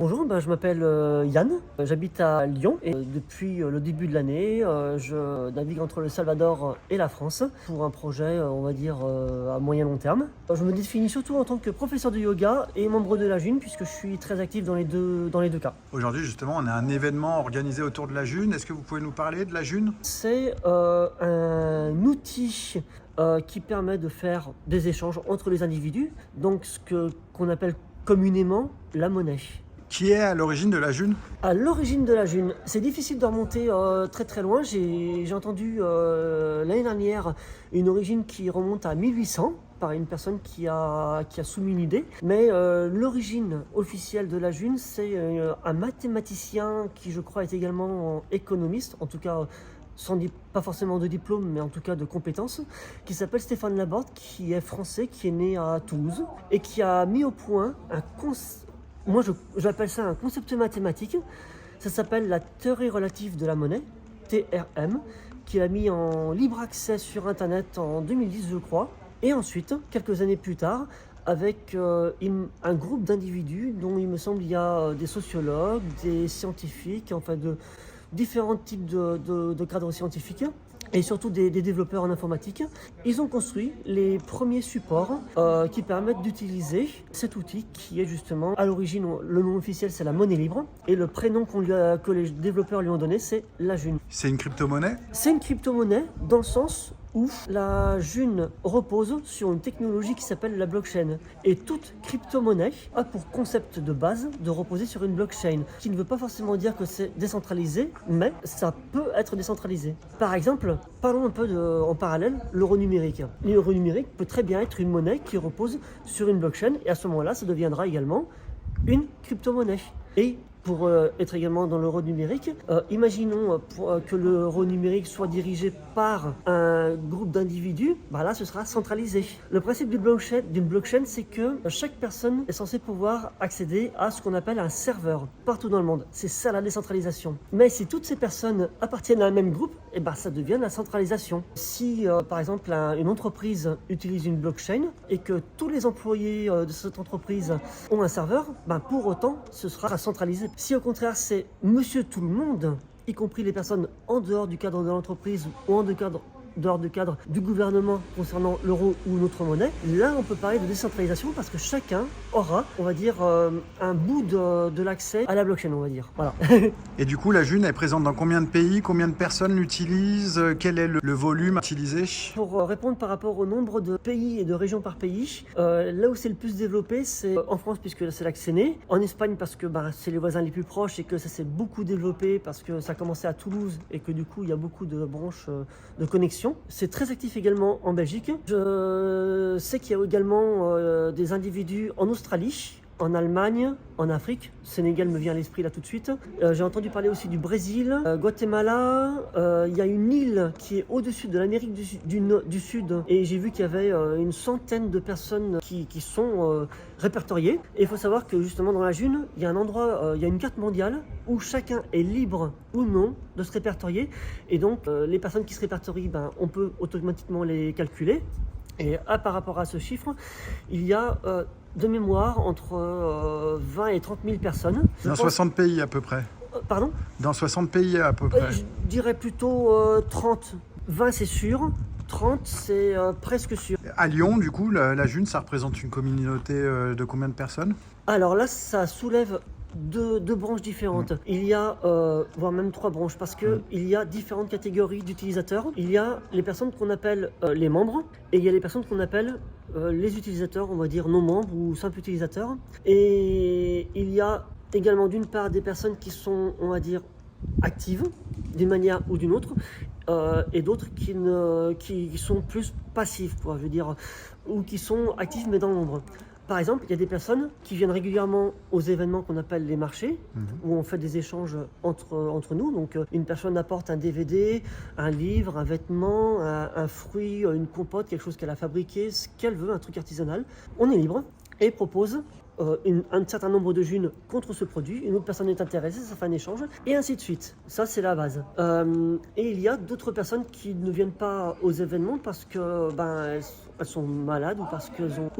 Bonjour, je m'appelle Yann, j'habite à Lyon et depuis le début de l'année, je navigue entre le Salvador et la France pour un projet, on va dire, à moyen long terme. Je me définis surtout en tant que professeur de yoga et membre de la JUN puisque je suis très actif dans les deux cas. Aujourd'hui, justement, on a un événement organisé autour de la JUN. Est-ce que vous pouvez nous parler de la JUN? C'est un outil qui permet de faire des échanges entre les individus, donc qu'on appelle communément la monnaie. Qui est à l'origine de la JUN? À l'origine de la JUN, c'est difficile de remonter très très loin. J'ai entendu l'année dernière une origine qui remonte à 1800 par une personne qui a soumis une idée. Mais l'origine officielle de la JUN, c'est un mathématicien qui je crois est également économiste, en tout cas pas forcément de diplôme, mais en tout cas de compétences, qui s'appelle Stéphane Laborde, qui est français, qui est né à Toulouse et qui a mis au point un concept. Moi, j'appelle ça un concept mathématique. Ça s'appelle la théorie relative de la monnaie, TRM, qu'il a mis en libre accès sur Internet en 2010, je crois. Et ensuite, quelques années plus tard, avec un groupe d'individus dont il me semble il y a des sociologues, des scientifiques, enfin de différents types de cadres scientifiques, et surtout des développeurs en informatique. Ils ont construit les premiers supports qui permettent d'utiliser cet outil qui est justement, à l'origine, le nom officiel c'est la monnaie libre, et le prénom que les développeurs lui ont donné c'est la JUN. C'est une crypto-monnaie? C'est une crypto-monnaie dans le sens où la JUN repose sur une technologie qui s'appelle la blockchain. Et toute crypto-monnaie a pour concept de base de reposer sur une blockchain, qui ne veut pas forcément dire que c'est décentralisé, mais ça peut être décentralisé. Par exemple, parlons un peu en parallèle, l'euro numérique. L'euro numérique peut très bien être une monnaie qui repose sur une blockchain, et à ce moment-là, ça deviendra également une crypto-monnaie. Et pour être également dans l'euro numérique, imaginons que l'euro numérique soit dirigé par un groupe d'individus, là ce sera centralisé. Le principe d'une blockchain, c'est que chaque personne est censée pouvoir accéder à ce qu'on appelle un serveur partout dans le monde. C'est ça la décentralisation. Mais si toutes ces personnes appartiennent à un même groupe, ça devient la centralisation. Si par exemple une entreprise utilise une blockchain et que tous les employés de cette entreprise ont un serveur, pour autant ce sera centralisé. Si au contraire c'est monsieur tout le monde, y compris les personnes en dehors du cadre de l'entreprise ou en dehors du cadre du gouvernement concernant l'euro ou une autre monnaie, là on peut parler de décentralisation parce que chacun aura, on va dire, un bout de l'accès à la blockchain, on va dire. Voilà. Et du coup, la JUN est présente dans combien de pays? Combien de personnes l'utilisent? Quel est le volume utilisé? Pour répondre par rapport au nombre de pays et de régions par pays, là où c'est le plus développé, c'est en France puisque c'est là que c'est né, en Espagne parce que c'est les voisins les plus proches et que ça s'est beaucoup développé parce que ça a commencé à Toulouse et que du coup il y a beaucoup de branches de connexion. C'est très actif également en Belgique. Je sais qu'il y a également des individus en Australie, en Allemagne, en Afrique. Sénégal me vient à l'esprit là tout de suite. J'ai entendu parler aussi du Brésil, Guatemala. Il y a une île qui est au-dessus de l'Amérique du Sud et j'ai vu qu'il y avait une centaine de personnes qui sont répertoriées. Et il faut savoir que justement dans la JUN, il y a un endroit, il y a une carte mondiale où chacun est libre ou non de se répertorier. Et donc les personnes qui se répertorient, on peut automatiquement les calculer. Et par rapport à ce chiffre, il y a de mémoire entre 20 et 30 000 personnes. Dans 60 pays à peu près. Pardon? Dans 60 pays à peu près. Je dirais plutôt 30. 20 c'est sûr, 30 c'est presque sûr. À Lyon, du coup, la JUN, ça représente une communauté de combien de personnes? Alors là, ça soulève deux branches différentes. Il y a, voire même 3 branches, parce que il y a différentes catégories d'utilisateurs. Il y a les personnes qu'on appelle les membres, et il y a les personnes qu'on appelle les utilisateurs, on va dire non membres ou simples utilisateurs. Et il y a également d'une part des personnes qui sont, on va dire, actives d'une manière ou d'une autre, et d'autres qui sont plus passives, quoi, je veux dire, ou qui sont actives mais dans l'ombre. Par exemple, il y a des personnes qui viennent régulièrement aux événements qu'on appelle les marchés, où on fait des échanges entre nous. Donc, une personne apporte un DVD, un livre, un vêtement, un fruit, une compote, quelque chose qu'elle a fabriqué, ce qu'elle veut, un truc artisanal. On est libre et propose un certain nombre de JUN contre ce produit, une autre personne est intéressée, ça fait un échange, et ainsi de suite. Ça, c'est la base. Et il y a d'autres personnes qui ne viennent pas aux événements parce que elles sont malades ou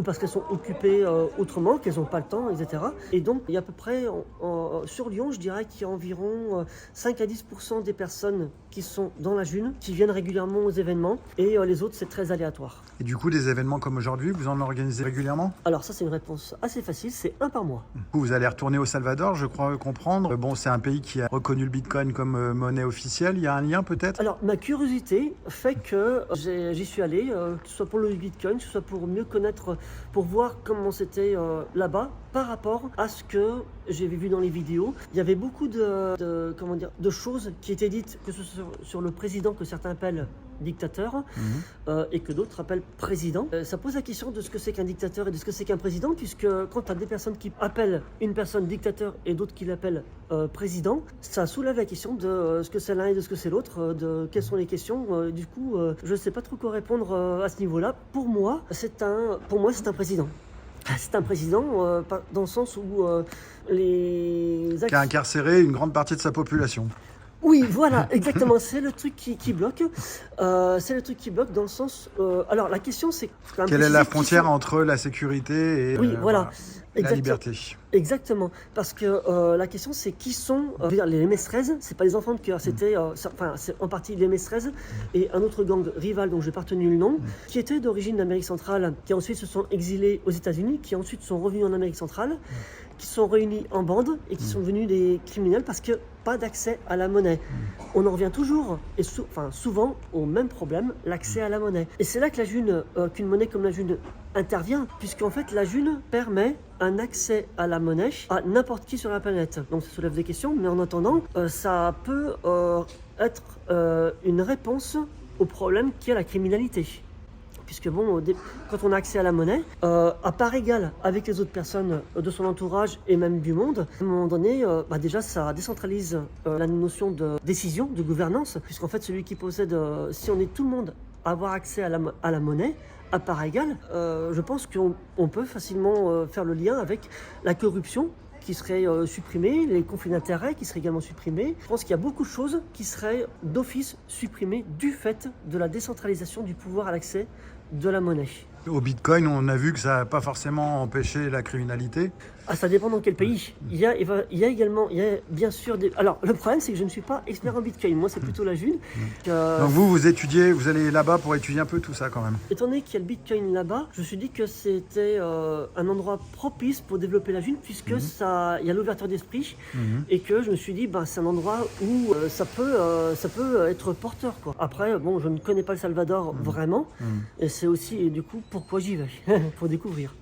parce qu'elles sont occupées autrement, qu'elles n'ont pas le temps, etc. Et donc, il y a à peu près, sur Lyon, je dirais qu'il y a environ 5 à 10% des personnes qui sont dans la June, qui viennent régulièrement aux événements, et les autres, c'est très aléatoire. Et du coup, des événements comme aujourd'hui, vous en organisez régulièrement? Alors ça, c'est une réponse assez facile, c'est un par mois. Vous allez retourner au Salvador, je crois comprendre. Bon, c'est un pays qui a reconnu le Bitcoin comme monnaie officielle. Il y a un lien peut-être? Alors, ma curiosité fait que j'y suis allé, que ce soit pour le Bitcoin, que ce soit pour mieux connaître, pour voir comment c'était là-bas par rapport à ce que j'ai vu dans les vidéos. Il y avait beaucoup de choses qui étaient dites, que ce soit sur le président que certains appellent dictateur et que d'autres appellent président. Ça pose la question de ce que c'est qu'un dictateur et de ce que c'est qu'un président, puisque quand tu as des personnes qui appellent une personne dictateur et d'autres qui l'appellent président, ça soulève la question de ce que c'est l'un et de ce que c'est l'autre, de quelles sont les questions. Du coup, je ne sais pas trop quoi répondre à ce niveau-là. Pour moi, c'est un président. C'est un président dans le sens où Qui a incarcéré une grande partie de sa population. Oui, voilà, exactement. C'est le truc qui bloque. C'est le truc qui bloque dans le sens. Alors, la question, c'est quand même. Quelle est la frontière entre la sécurité et la liberté? Exactement. Parce que la question, c'est qui sont les MS-13. C'est pas les enfants de cœur. C'était, c'est en partie les MS-13 et un autre gang rival dont j'ai pas retenu le nom, qui étaient d'origine d'Amérique centrale, qui ensuite se sont exilés aux États-Unis, qui ensuite sont revenus en Amérique centrale, qui sont réunis en bande et qui sont devenus des criminels parce que pas d'accès à la monnaie. On en revient toujours et souvent au même problème, l'accès à la monnaie. Et c'est là que qu'une monnaie comme la June intervient, puisqu'en fait la June permet un accès à la monnaie à n'importe qui sur la planète. Donc ça soulève des questions, mais en attendant, ça peut être une réponse au problème qui est la criminalité. Puisque bon, quand on a accès à la monnaie, à part égale avec les autres personnes de son entourage et même du monde, à un moment donné, déjà ça décentralise la notion de décision, de gouvernance, puisqu'en fait celui qui possède, si on est tout le monde à avoir accès à la monnaie, à part égale, je pense qu'on peut facilement faire le lien avec la corruption qui serait supprimée, les conflits d'intérêts qui seraient également supprimés. Je pense qu'il y a beaucoup de choses qui seraient d'office supprimées du fait de la décentralisation du pouvoir à l'accès de la monnaie. Au Bitcoin, on a vu que ça n'a pas forcément empêché la criminalité. Ah, ça dépend dans quel pays. Il y a bien sûr des... Alors, le problème, c'est que je ne suis pas expert en Bitcoin. Moi, c'est plutôt la June. Donc vous étudiez, vous allez là-bas pour étudier un peu tout ça quand même. Étant donné qu'il y a le Bitcoin là-bas, je me suis dit que c'était un endroit propice pour développer la June, puisque il y a l'ouverture d'esprit, et que je me suis dit, c'est un endroit où ça peut être porteur, quoi. Après, bon, je ne connais pas le Salvador vraiment, et c'est aussi, du coup, pourquoi j'y vais, pour découvrir.